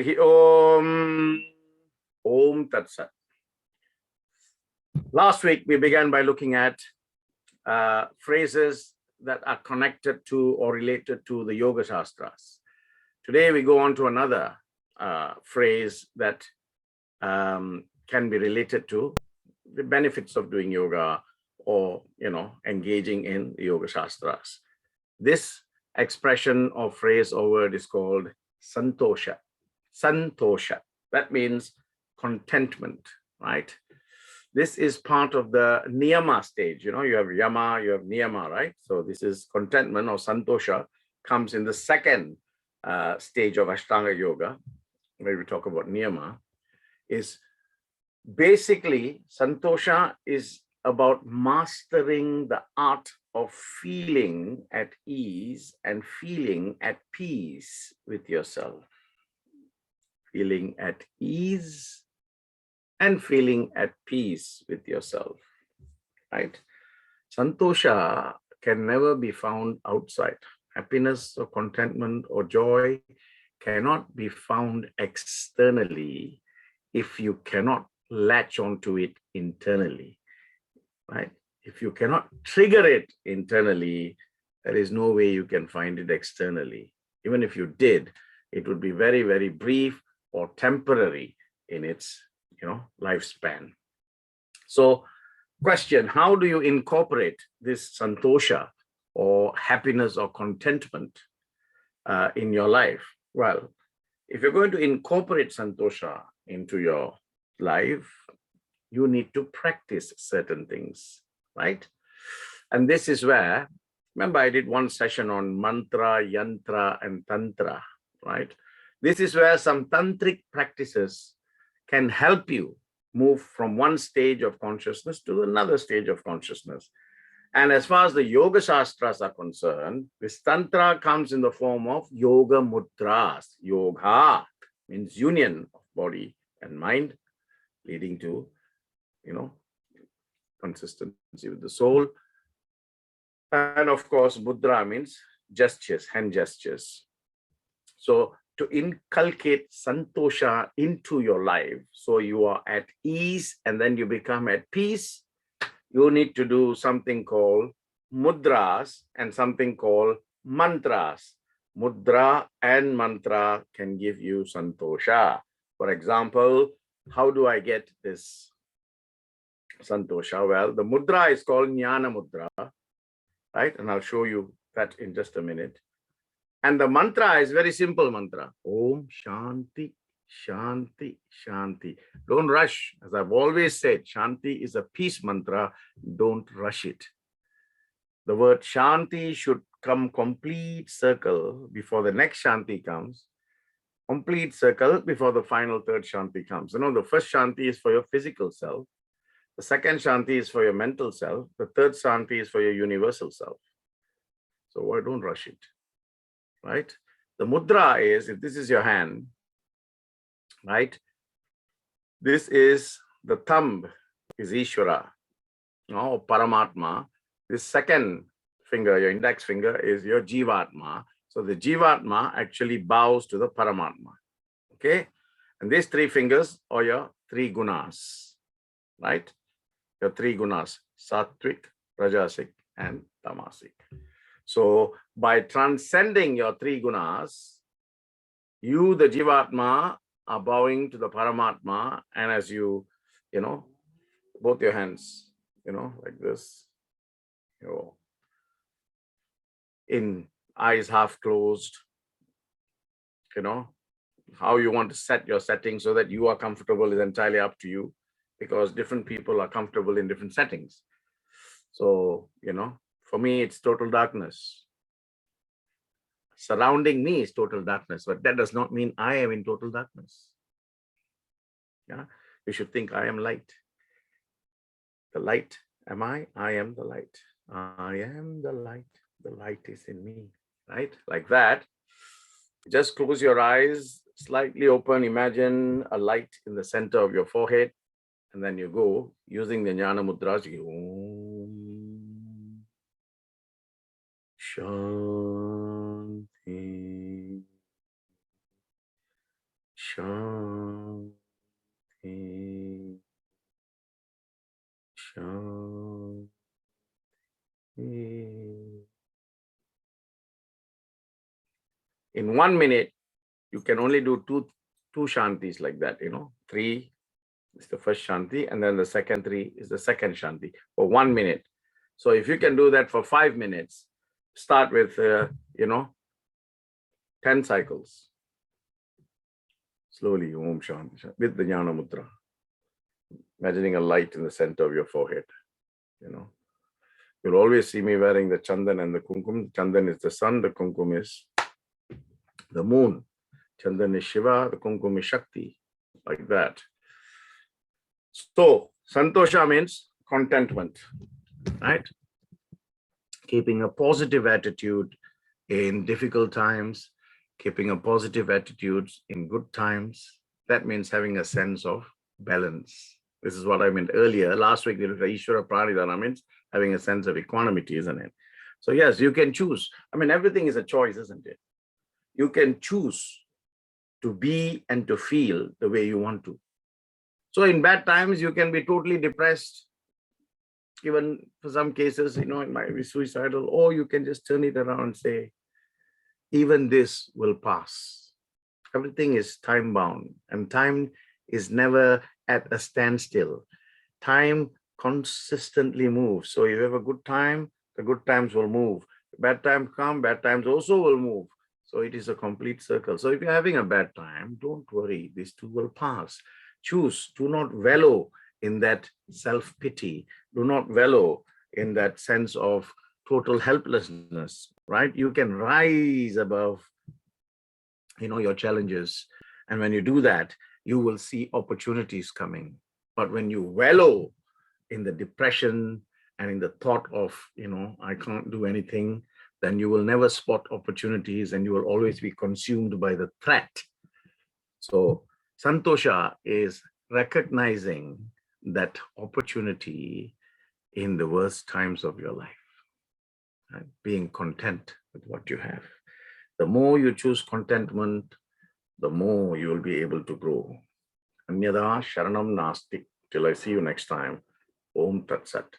Harihi Om. Om Tat Sat. Last week, we began by looking at phrases that are connected to or related to the Yoga Shastras. Today, we go on to another phrase that can be related to the benefits of doing yoga or, engaging in the Yoga Shastras. This expression or phrase or word is called Santosha. Santosha. That means contentment, right? This is part of the niyama stage. You have yama, you have niyama, right? So this is contentment or santosha comes in the second stage of Ashtanga Yoga, where we talk about niyama. Is basically santosha is about mastering the art of feeling at ease and feeling at peace with yourself. Feeling at ease and feeling at peace with yourself, right? Santosha can never be found outside. Happiness or contentment or joy cannot be found externally if you cannot latch onto it internally, right? If you cannot trigger it internally, there is no way you can find it externally. Even if you did, it would be very, very brief or temporary in its lifespan. So, question, how do you incorporate this santosha or happiness or contentment in your life? Well, if you're going to incorporate santosha into your life, you need to practice certain things, right? And this is where, remember I did one session on mantra, yantra, and tantra, right? This is where some tantric practices can help you move from one stage of consciousness to another stage of consciousness. And as far as the Yoga Shastras are concerned, this Tantra comes in the form of Yoga Mudras. Yoga means union of body and mind, leading to, consistency with the soul. And of course, Mudra means gestures, hand gestures. So to inculcate santosha into your life, so you are at ease and then you become at peace, you need to do something called mudras and something called mantras. Mudra and mantra can give you santosha. For example, how do I get this santosha? Well, the mudra is called jnana mudra, right? And I'll show you that in just a minute. And the mantra is very simple mantra. Om Shanti, Shanti, Shanti. Don't rush. As I've always said, Shanti is a peace mantra. Don't rush it. The word Shanti should come complete circle before the next Shanti comes. Complete circle before the final third Shanti comes. The first Shanti is for your physical self. The second Shanti is for your mental self. The third Shanti is for your universal self. So why don't rush it? Right? The mudra is, if this is your hand, right? This is the thumb is Ishvara, or Paramatma. This second finger, your index finger, is your Jivatma. So the Jivatma actually bows to the Paramatma. Okay? And these three fingers are your three gunas, right? Your three gunas, Sattvic, Rajasic, and Tamasic. So by transcending your three gunas, you, the Jivatma, are bowing to the Paramatma. And as you, both your hands, like this, in eyes half closed, how you want to set your setting so that you are comfortable is entirely up to you, because different people are comfortable in different settings. So, for me, it's total darkness. Surrounding me is total darkness, but that does not mean I am in total darkness. Yeah, you should think I am light. The light, am I? I am the light. I am the light. The light is in me, right? Like that. Just close your eyes, slightly open. Imagine a light in the center of your forehead. And then you go using the jnana mudras. You go, Om Shanti, Shanti. Shanti. In 1 minute, you can only do two shantis like that, 3 is the first shanti, and then the second 3 is the second shanti for 1 minute. So if you can do that for 5 minutes, start with, 10 cycles. Slowly, Om Shanti, with the Jnana Mudra. Imagining a light in the center of your forehead, You'll always see me wearing the chandan and the kumkum. Chandan is the sun, the kumkum is the moon. Chandan is Shiva, the kumkum is Shakti, like that. So, Santosha means contentment, right? Keeping a positive attitude in difficult times, keeping a positive attitude in good times. That means having a sense of balance. This is what I meant earlier. Last week, the Ishvara Pranidhana means having a sense of equanimity, isn't it? So yes, you can choose. Everything is a choice, isn't it? You can choose to be and to feel the way you want to. So in bad times, you can be totally depressed. Even for some cases, it might be suicidal, or you can just turn it around and say, even this will pass. Everything is time bound, and time is never at a standstill. Time consistently moves. So if you have a good time, the good times will move. Bad times come, bad times also will move. So it is a complete circle. So if you're having a bad time, don't worry, these too will pass. Choose, do not wallow in that self-pity. Do not wallow in that sense of total helplessness, right? You can rise above, your challenges. And when you do that, you will see opportunities coming. But when you wallow in the depression and in the thought of, I can't do anything, then you will never spot opportunities and you will always be consumed by the threat. So Santosha is recognizing that opportunity in the worst times of your life and being content with what you have. The more you choose contentment, the more you will be able to grow. Anyada Sharanam Nasti. Till I see you next time. Om Tat Sat.